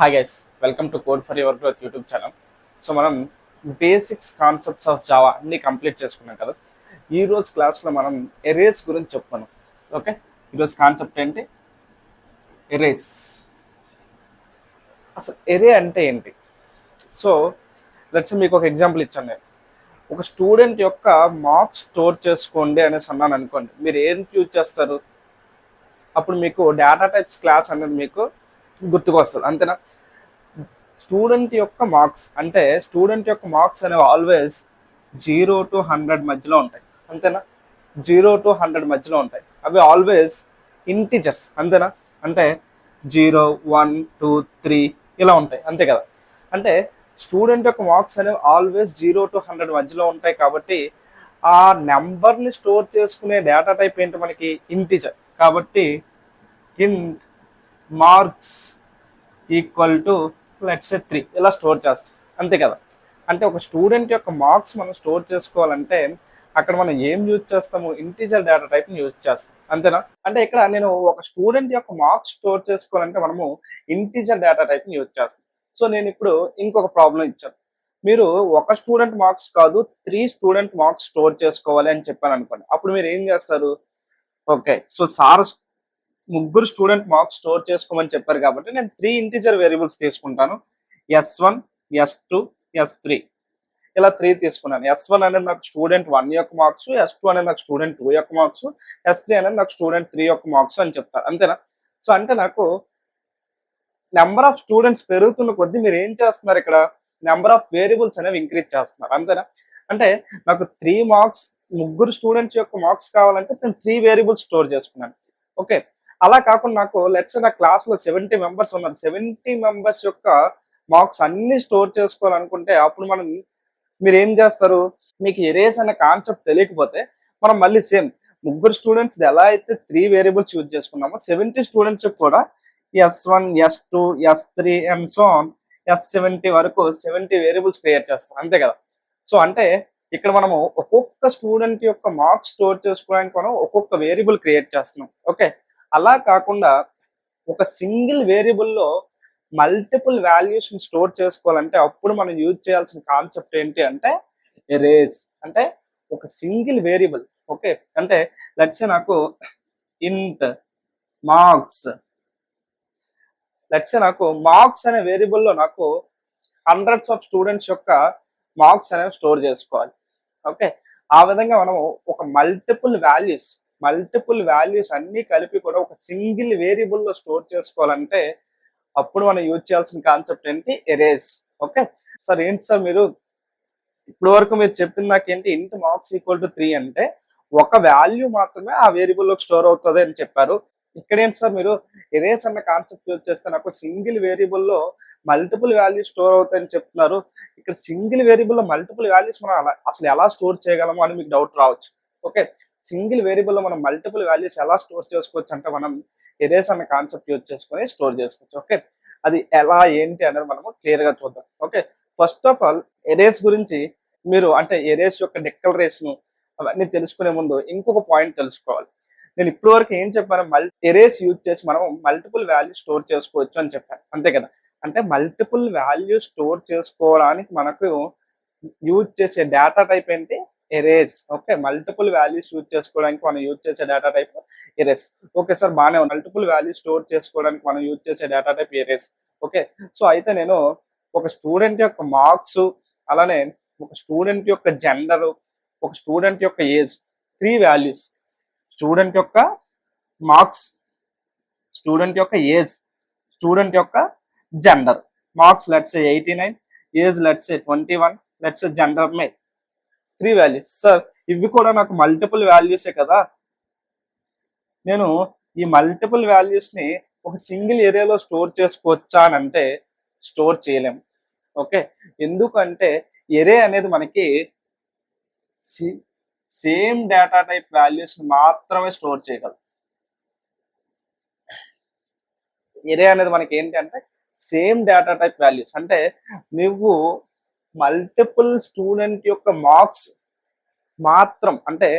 Hi guys, welcome to code for your growth YouTube channel. So మనం basics concepts of Java అన్ని complete చేసుకున్నాం కదా. ఈ రోజు క్లాస్లో మనం ఎరేస్ గురించి చెప్తాను. ఓకే, ఈరోజు కాన్సెప్ట్ ఏంటి? ఎరేస్. అసలు ఎరే అంటే ఏంటి? సో లెట్స్ మీకు ఒక ఎగ్జాంపుల్ ఇచ్చాను. నేను ఒక స్టూడెంట్ యొక్క మార్క్స్ స్టోర్ చేసుకోండి అనేసి అన్నాను అనుకోండి, మీరు ఏం యూజ్ చేస్తారు? అప్పుడు మీకు డేటా టైప్స్ క్లాస్ అనేది మీకు గుర్తుకొస్తుంది, అంతేనా? స్టూడెంట్ యొక్క మార్క్స్ అంటే స్టూడెంట్ యొక్క మార్క్స్ అనేవి ఆల్వేస్ 0 to 100 మధ్యలో ఉంటాయి, అంతేనా? 0 to 100 మధ్యలో ఉంటాయి. అవి ఆల్వేస్ ఇంటిజర్స్, అంతేనా? అంటే 0 1 2 3 ఇలా ఉంటాయి, అంతే కదా? అంటే స్టూడెంట్ యొక్క మార్క్స్ అనేవి ఆల్వేస్ 0 to 100 మధ్యలో ఉంటాయి కాబట్టి ఆ నెంబర్ని స్టోర్ చేసుకునే డేటా టైప్ ఏంటి? మనకి ఇంటిజర్. కాబట్టి ఇంట్ marks equal to let's say 3 ఇలా స్టోర్ చేస్తాం, అంతే కదా? అంటే ఒక స్టూడెంట్ యొక్క మార్క్స్ మనం స్టోర్ చేసుకోవాలంటే అక్కడ మనం ఏం యూజ్ చేస్తాము? ఇంటిజర్ డేటా టైప్ని యూజ్ చేస్తాం, అంతేనా? అంటే ఇక్కడ నేను ఒక స్టూడెంట్ యొక్క మార్క్స్ స్టోర్ చేసుకోవాలంటే మనము ఇంటిజర్ డేటా టైప్ని యూజ్ చేస్తాం. సో నేను ఇప్పుడు ఇంకొక ప్రాబ్లం ఇచ్చాను. మీరు ఒక స్టూడెంట్ మార్క్స్ కాదు 3 స్టూడెంట్ మార్క్స్ స్టోర్ చేసుకోవాలి అని చెప్పాను అనుకోండి, అప్పుడు మీరు ఏం చేస్తారు? ఓకే, సో సార్ ముగ్గురు స్టూడెంట్ మార్క్స్ స్టోర్ చేసుకోమని చెప్పారు కాబట్టి నేను 3 ఇంటిజర్ వేరియబుల్స్ తీసుకుంటాను. S1, S2, S3 ఇలా 3 తీసుకున్నాను. S1 అనేది నాకు స్టూడెంట్ 1 యొక్క మార్క్స్, S2 అనేది నాకు స్టూడెంట్ 2 యొక్క మార్క్స్, S3 అనేది నాకు స్టూడెంట్ 3 యొక్క మార్క్స్ అని చెప్తారు, అంతేనా? సో అంటే నాకు నెంబర్ ఆఫ్ స్టూడెంట్స్ పెరుగుతున్న కొద్దీ మీరు ఏం చేస్తున్నారు? ఇక్కడ నెంబర్ ఆఫ్ వేరియబుల్స్ అనేవి ఇంక్రీజ్ చేస్తున్నారు, అంతేనా? అంటే నాకు 3 మార్క్స్, ముగ్గురు స్టూడెంట్స్ యొక్క మార్క్స్ కావాలంటే నేను 3 వేరియబుల్స్ స్టోర్ చేసుకున్నాను. ఓకే, అలా కాకుండా నాకు లెట్స్ నా క్లాస్లో 70 మెంబర్స్ ఉన్నారు, 70 మెంబర్స్ యొక్క మార్క్స్ అన్ని స్టోర్ చేసుకోవాలనుకుంటే అప్పుడు మీరు ఏం చేస్తారు? మీకు ఎరేస్ అనే కాన్సెప్ట్ తెలియకపోతే మనం మళ్ళీ సేమ్ ముగ్గురు స్టూడెంట్స్ ఎలా అయితే 3 వేరియబుల్స్ యూజ్ చేసుకున్నామో 70 స్టూడెంట్స్ కూడా S1, S2, S3 and so on S70 వరకు 70 వేరియబుల్స్ క్రియేట్ చేస్తాం, అంతే కదా? సో అంటే ఇక్కడ మనము ఒక్కొక్క స్టూడెంట్ యొక్క మార్క్స్ స్టోర్ చేసుకోవడానికి మనం ఒక్కొక్క వేరియబుల్ క్రియేట్ చేస్తున్నాం. ఓకే, అలా కాకుండా ఒక సింగిల్ వేరియబుల్లో మల్టిపుల్ వాల్యూస్ స్టోర్ చేసుకోవాలంటే అప్పుడు మనం యూజ్ చేయాల్సిన కాన్సెప్ట్ ఏంటి అంటే ఎరేస్. అంటే ఒక సింగిల్ వేరియబుల్. ఓకే, అంటే లెట్స్ నాకు ఇంట్ మార్క్స్, లెట్స్ నాకు మార్క్స్ అనే వేరియబుల్లో నాకు హండ్రెడ్స్ ఆఫ్ స్టూడెంట్స్ యొక్క మార్క్స్ అనేవి స్టోర్ చేసుకోవాలి. ఓకే, ఆ విధంగా మనము ఒక మల్టిపుల్ వాల్యూస్ అన్ని కలిపి కూడా ఒక సింగిల్ వేరియబుల్లో స్టోర్ చేసుకోవాలంటే అప్పుడు మనం యూజ్ చేయాల్సిన కాన్సెప్ట్ ఏంటి? ఎరేస్. ఓకే సార్, ఏంటి సార్ మీరు ఇప్పటి వరకు మీరు చెప్పిన నాకేంటి ఇంట్ మార్క్స్ ఈక్వల్ టు 3 అంటే ఒక వాల్యూ మాత్రమే ఆ వేరియబుల్లో స్టోర్ అవుతుంది అని చెప్పారు. ఇక్కడ ఏంటి సార్ మీరు ఎరేస్ అన్న కాన్సెప్ట్ యూజ్ చేస్తే నాకు సింగిల్ వేరియబుల్లో మల్టిపుల్ వాల్యూస్ స్టోర్ అవుతాయని చెప్తున్నారు. ఇక్కడ సింగిల్ వేరియబుల్లో మల్టిపుల్ వాల్యూస్ మనం అసలు ఎలా స్టోర్ చేయగలము అని మీకు డౌట్ రావచ్చు. ఓకే, సింగిల్ వేరియబుల్లో మనం మల్టిపుల్ వాల్యూస్ ఎలా స్టోర్ చేసుకోవచ్చు అంటే మనం ఎరేస్ అన్న కాన్సెప్ట్ యూజ్ చేసుకొని స్టోర్ చేసుకోవచ్చు. ఓకే, అది ఎలా ఏంటి అనేది మనము క్లియర్గా చూద్దాం. Okay, first of all erase గురించి మీరు అంటే ఎరేస్ యొక్క డిక్లరేషన్ అవన్నీ తెలుసుకునే ముందు ఇంకొక పాయింట్ తెలుసుకోవాలి. నేను ఇప్పటి వరకు ఏం చెప్పాను? ఎరేస్ యూజ్ చేసి మనం మల్టిపుల్ వాల్యూస్ స్టోర్ చేసుకోవచ్చు అని చెప్పాను, అంతే కదా? అంటే మల్టిపుల్ వాల్యూస్ స్టోర్ చేసుకోవడానికి మనకు యూజ్ చేసే డేటా టైప్ ఏంటి? Erase. Okay, multiple values use చేసుకోవడానికి మనం యూజ్ చేసే data type erase. Okay sir, బాగానే ఉంది. మల్టిపుల్ వాల్యూస్ స్టోర్ చేసుకోవడానికి మనం యూజ్ చేసే data type erase. Okay, so అయితే నేను ఒక స్టూడెంట్ యొక్క మార్క్స్, అలానే ఒక స్టూడెంట్ యొక్క జెండరు, ఒక స్టూడెంట్ యొక్క ఏజ్, 3 వాల్యూస్. స్టూడెంట్ యొక్క మార్క్స్, స్టూడెంట్ యొక్క ఏజ్, స్టూడెంట్ యొక్క gender. Marks let's 89, age let's 21, let's gender male. 3 values. Sir ఇవి కూడా నాకు మల్టిపుల్ వాల్యూసే కదా, నేను ఈ మల్టిపుల్ వాల్యూస్ని ఒక సింగిల్ ఏరియాలో స్టోర్ చేసుకోవచ్చా అని అంటే స్టోర్ చేయలేము. ఓకే, ఎందుకంటే ఎరే అనేది మనకి సేమ్ డేటా టైప్ వాల్యూస్ మాత్రమే స్టోర్ చేయగలదు. ఎరే అనేది మనకి ఏంటి అంటే సేమ్ డేటా టైప్ వాల్యూస్. అంటే నువ్వు మల్టిపుల్ స్టూడెంట్ యొక్క మార్క్స్ మాత్రం, అంటే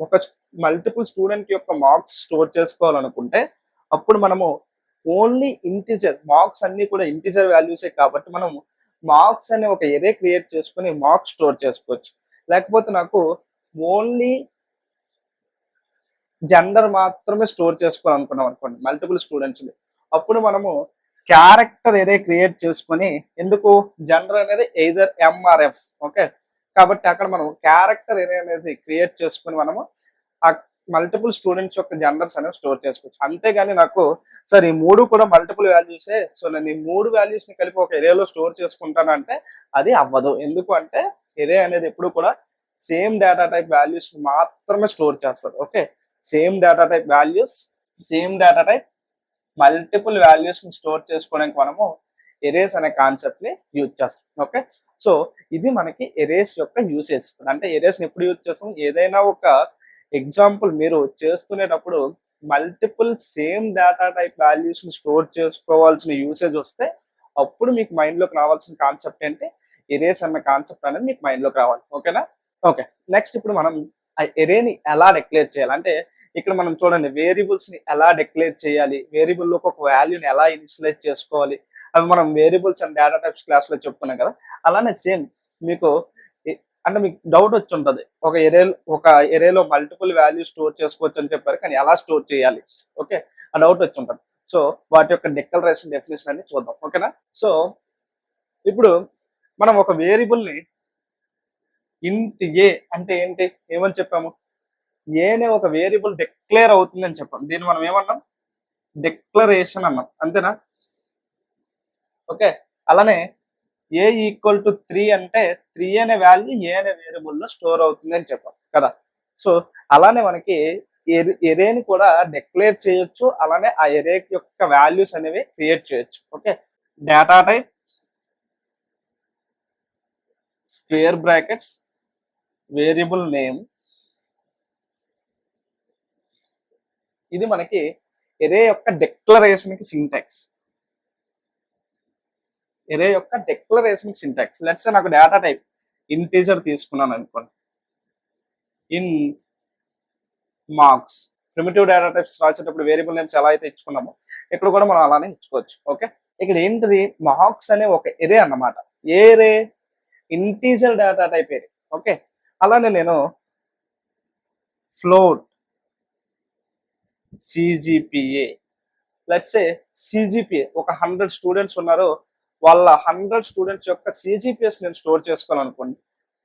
ఒక మల్టిపుల్ స్టూడెంట్ యొక్క మార్క్స్ స్టోర్ చేసుకోవాలనుకుంటే అప్పుడు మనము ఓన్లీ ఇంటిజర్ మార్క్స్ అన్ని కూడా ఇంటిజర్ వాల్యూసే కాబట్టి మనం మార్క్స్ అనే ఒక ఎరే క్రియేట్ చేసుకుని మార్క్స్ స్టోర్ చేసుకోవచ్చు. లేకపోతే నాకు ఓన్లీ జెండర్ మాత్రమే స్టోర్ చేసుకోవాలనుకున్నాం అనుకోండి మల్టిపుల్ స్టూడెంట్స్, అప్పుడు మనము క్యారెక్టర్ ఎరే క్రియేట్ చేసుకొని, ఎందుకు జెండర్ అనేది ఎయిదర్ ఎంఆర్ఎఫ్, ఓకే, కాబట్టి అక్కడ మనం క్యారెక్టర్ ఎరే అనేది క్రియేట్ చేసుకుని మనము ఆ మల్టిపుల్ స్టూడెంట్స్ యొక్క జెండర్స్ అనేవి స్టోర్ చేసుకోవచ్చు. అంతేగాని నాకు సార్ ఈ మూడు కూడా మల్టిపుల్ వాల్యూసే, సో నేను ఈ మూడు వాల్యూస్ ని కలిపి ఒక ఎరేలో స్టోర్ చేసుకుంటాను అంటే అది అవ్వదు. ఎందుకు అంటే ఎరే అనేది ఎప్పుడు కూడా సేమ్ డేటా టైప్ వాల్యూస్ మాత్రమే స్టోర్ చేస్తారు. Okay, same data type values, same data type multiple values ని స్టోర్ చేసుకోవడానికి మనము ఎరేస్ అనే కాన్సెప్ట్ ని యూజ్ చేస్తాం. ఓకే, సో ఇది మనకి ఎరేస్ యొక్క యూసేజ్. అంటే ఎరేస్ ని ఎప్పుడు యూజ్ చేస్తాం, ఏదైనా ఒక ఎగ్జాంపుల్ మీరు చేస్తునేటప్పుడు multiple same data type values ని స్టోర్ చేసుకోవాల్సిన యూసేజ్ వస్తే అప్పుడు మీకు మైండ్ లోకి రావాల్సిన కాన్సెప్ట్ ఏంటి, ఎరేస్ అన్న కాన్సెప్ట్ అనేది మీకు మైండ్ లోకి రావాలి. ఓకేనా? ఓకే, నెక్స్ట్ ఇప్పుడు మనం ఆ ఎరేని ఎలా డిక్లేర్ చేయాలి అంటే, ఇక్కడ మనం చూడండి వేరియబుల్స్ ని ఎలా డిక్లేర్ చేయాలి, వేరియబుల్ లోకి ఒక వాల్యూని ఎలా ఇనిషియలైజ్ చేసుకోవాలి, అవి మనం variables and data types class లో చెప్పుకున్నాం కదా. అలానే సేమ్ మీకు అంటే మీకు డౌట్ వచ్చి ఉంటుంది, ఒక ఎరేలో మల్టిపుల్ వాల్యూ స్టోర్ చేసుకోవచ్చు అని చెప్పారు, కానీ ఎలా స్టోర్ చేయాలి, ఓకే, ఆ డౌట్ వచ్చి ఉంటుంది. సో వాటి యొక్క డిక్లరేషన్ డెఫినేషన్ అనేది చూద్దాం. ఓకేనా? సో ఇప్పుడు మనం ఒక వేరియబుల్ ని ఇంట్ ఏ అంటే ఏంటి, ఏమని చెప్పాము, ఏ అనే ఒక వేరియబుల్ డిక్లేర్ అవుతుందని చెప్పాం. దీన్ని మనం ఏమన్నాం, డిక్లరేషన్ అన్నాం, అంతేనా? ఓకే, అలానే ఏ ఈక్వల్ టు 3 అంటే 3 అనే వాల్యూ ఏ అనే వేరియబుల్లో స్టోర్ అవుతుంది అని చెప్పాం కదా. సో అలానే మనకి ఎరేని కూడా డిక్లేర్ చేయొచ్చు, అలానే ఆ ఎరే యొక్క వాల్యూస్ అనేవి క్రియేట్ చేయొచ్చు. Okay, data type square brackets variable name, ఇది మనకి ఎరే యొక్క డిక్లరేషన్ కి సింటాక్స్. ఎరే యొక్క డిక్లరేషన్ సింటాక్స్. లెట్స్ నాకు డేటా టైప్ ఇంటీజర్ తీసుకున్నాను అనుకోండి, in marks. Primitive data types రాసేటప్పుడు వేరియబుల్ నేమ్స్ ఎలా అయితే ఇచ్చుకున్నామో ఇక్కడ కూడా మనం అలానే ఇచ్చుకోవచ్చు. ఓకే, ఇక్కడ ఏంటిది, మార్క్స్ అనే ఒక ఎరే అన్నమాట. ఏ ఎరే, ఇంటీజర్ డేటా టైప్ ఎరే. ఓకే, అలానే నేను float CGPA, let's say CGPA ఒక 100 స్టూడెంట్స్ ఉన్నారు, వాళ్ళ 100 స్టూడెంట్స్ యొక్క సిజిపిఎస్ నేను స్టోర్ చేసుకోవాలనుకోండి,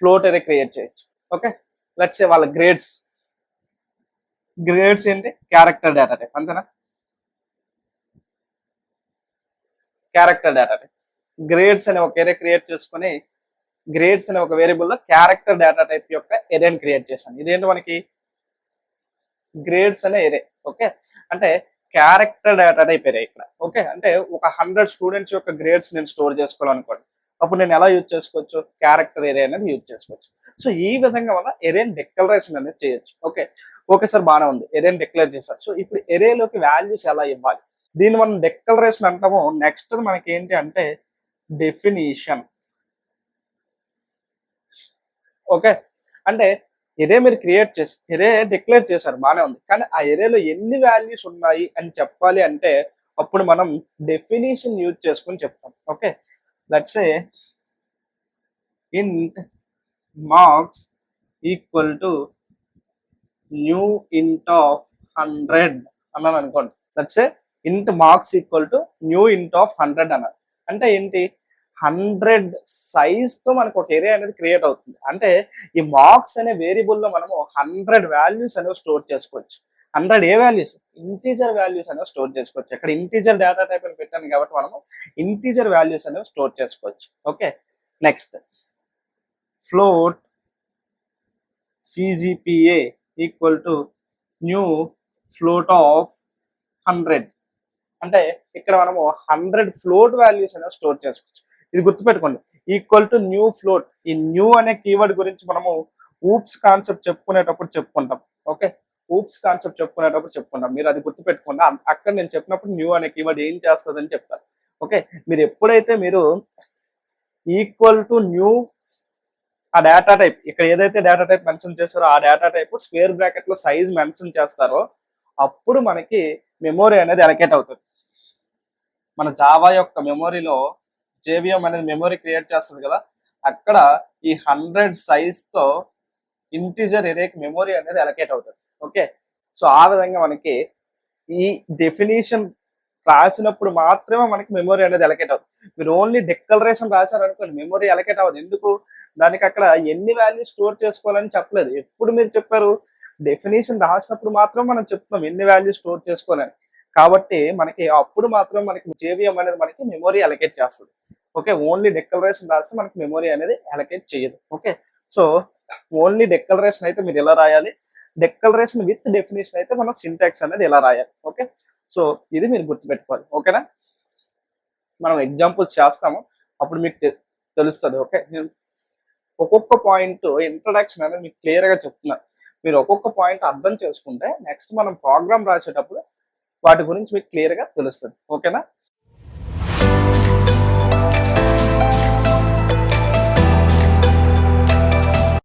ఫ్లోట్ ఎరే క్రియేట్ చేయొచ్చు. ఓకే, లెట్స్ సే వాళ్ళ గ్రేడ్స్ ఏంటి, క్యారెక్టర్ డేటా టైప్, అంతేనా? క్యారెక్టర్ డేటా టైప్ గ్రేడ్స్ అనే ఒక ఎరే క్రియేట్ చేసుకుని, గ్రేడ్స్ అనే ఒక వేరియబుల్లో క్యారెక్టర్ డేటా టైప్ యొక్క ఎరేని క్రియేట్ చేశాను. ఇదేంటి మనకి గ్రేడ్స్ అనే ఎరే. ఓకే, అంటే క్యారెక్టర్ డేటా టైప్ ఎరే ఇక్కడ. ఓకే, అంటే ఒక 100 స్టూడెంట్స్ యొక్క గ్రేడ్స్ నేను స్టోర్ చేసుకోవాలనుకోండి, అప్పుడు నేను ఎలా యూజ్ చేసుకోవచ్చు, క్యారెక్టర్ ఎరే అనేది యూజ్ చేసుకోవచ్చు. సో ఈ విధంగా వల్ల ఎరేని డిక్లరేషన్ అనేది చేయొచ్చు. ఓకే, ఓకే సార్ బాగానే ఉంది, ఎరేని డిక్లేర్ చేశారు. సో ఇప్పుడు ఎరేలోకి వాల్యూస్ ఎలా ఇవ్వాలి, దీన్ని మనం డిక్లరేషన్ అంటాము. నెక్స్ట్ మనకి ఏంటి అంటే డెఫినిషన్. ఓకే, అంటే ఎరే మీరు క్రియేట్ చేసి ఎరే డిక్లేర్ చేశారు, బాగానే ఉంది, కానీ ఆ ఎరేలో ఎన్ని వాల్యూస్ ఉన్నాయి అని చెప్పాలి అంటే అప్పుడు మనం డెఫినిషన్ యూజ్ చేసుకుని చెప్తాం. ఓకే, లెట్స్ సే ఇంట్ మార్క్స్ ఈక్వల్ టు న్యూ ఇంట్ ఆఫ్ 100 అన్నాను అనుకోండి. లెట్స్ సే ఇంట్ మార్క్స్ ఈక్వల్ టు న్యూ ఇంట్ ఆఫ్ 100 అన్నారు. అంటే ఏంటి, 100 సైజ్ తో మనకు ఒక ఏరియా అనేది క్రియేట్ అవుతుంది. అంటే ఈ మార్క్స్ అనే వేరియబుల్లో మనము 100 వాల్యూస్ అనేవి స్టోర్ చేసుకోవచ్చు. 100 ఏ వాల్యూస్, ఇంటీజర్ వాల్యూస్ అనేవి స్టోర్ చేసుకోవచ్చు. ఇక్కడ ఇంటీజర్ డేటా టైప్ అని పెట్టాను కాబట్టి మనము ఇంటీజర్ వాల్యూస్ అనేవి స్టోర్ చేసుకోవచ్చు. Okay, next float CGPA equal to new float of 100. అంటే ఇక్కడ మనము 100 ఫ్లోట్ వాల్యూస్ అనేవి స్టోర్ చేసుకోవచ్చు. ఇది గుర్తుపెట్టుకోండి, ఈక్వల్ టు న్యూ ఫ్లోట్. ఈ న్యూ అనే కీవర్డ్ గురించి మనము ఊప్స్ కాన్సెప్ట్ చెప్పుకునేటప్పుడు చెప్పుకుంటాం. ఓకే, ఊప్స్ కాన్సెప్ట్ చెప్పుకుంటాం, మీరు అది గుర్తుపెట్టుకోండి. అక్కడ నేను చెప్పినప్పుడు న్యూ అనే కీవర్డ్ ఏం చేస్తుందని చెప్తాను. ఓకే, మీరు ఎప్పుడైతే మీరు ఈక్వల్ టు న్యూ ఆ డేటా టైప్, ఇక్కడ ఏదైతే డేటా టైప్ మెన్షన్ చేస్తారో ఆ డేటా టైప్ స్క్వేర్ బ్రాకెట్ లో సైజ్ మెన్షన్ చేస్తారో అప్పుడు మనకి మెమొరీ అనేది అలకేట్ అవుతుంది. మన జావా యొక్క మెమొరీలో జేవిఎం అనేది మెమొరీ క్రియేట్ చేస్తుంది కదా, అక్కడ ఈ 100 సైజ్తో ఇంటిజర్ ఎరేకి మెమొరీ అనేది అలకేట్ అవుతుంది. ఓకే, సో ఆ విధంగా మనకి ఈ డెఫినేషన్ రాసినప్పుడు మాత్రమే మనకి మెమొరీ అనేది అలకేట్ అవుతుంది. మీరు ఓన్లీ డిక్లరేషన్ రాశారనుకోండి, మెమొరీ అలకేట్ అవ్వదు. ఎందుకు? దానికి అక్కడ ఎన్ని వాల్యూస్ స్టోర్ చేసుకోవాలని చెప్పలేదు. ఎప్పుడు మీరు చెప్పారు? డెఫినేషన్ రాసినప్పుడు మాత్రం మనం చెప్తున్నాం ఎన్ని వాల్యూస్ స్టోర్ చేసుకోవాలని. కాబట్టి మనకి అప్పుడు మాత్రం మనకి జేవిఎం అనేది మనకి మెమొరీ అలకేట్ చేస్తుంది. ఓకే, ఓన్లీ డిక్లరేషన్ రాస్తే మనకి మెమొరీ అనేది అలకేట్ చేయదు. ఓకే, సో ఓన్లీ డిక్లరేషన్ అయితే మీరు ఎలా రాయాలి, డిక్లరేషన్ విత్ డెఫినేషన్ అయితే మనం సింటాక్స్ అనేది ఎలా రాయాలి. ఓకే, సో ఇది మీరు గుర్తుపెట్టుకోవాలి. ఓకేనా, మనం ఎగ్జాంపుల్స్ చేస్తాము, అప్పుడు మీకు తెలుస్తుంది. ఓకే, నేను ఒక్కొక్క పాయింట్ ఇంట్రడక్షన్ అనేది మీకు క్లియర్గా చెప్తున్నాను. మీరు ఒక్కొక్క పాయింట్ అర్థం చేసుకుంటే నెక్స్ట్ మనం ప్రోగ్రామ్ రాసేటప్పుడు వాటి గురించి మీకు క్లియర్గా తెలుస్తుంది. ఓకేనా.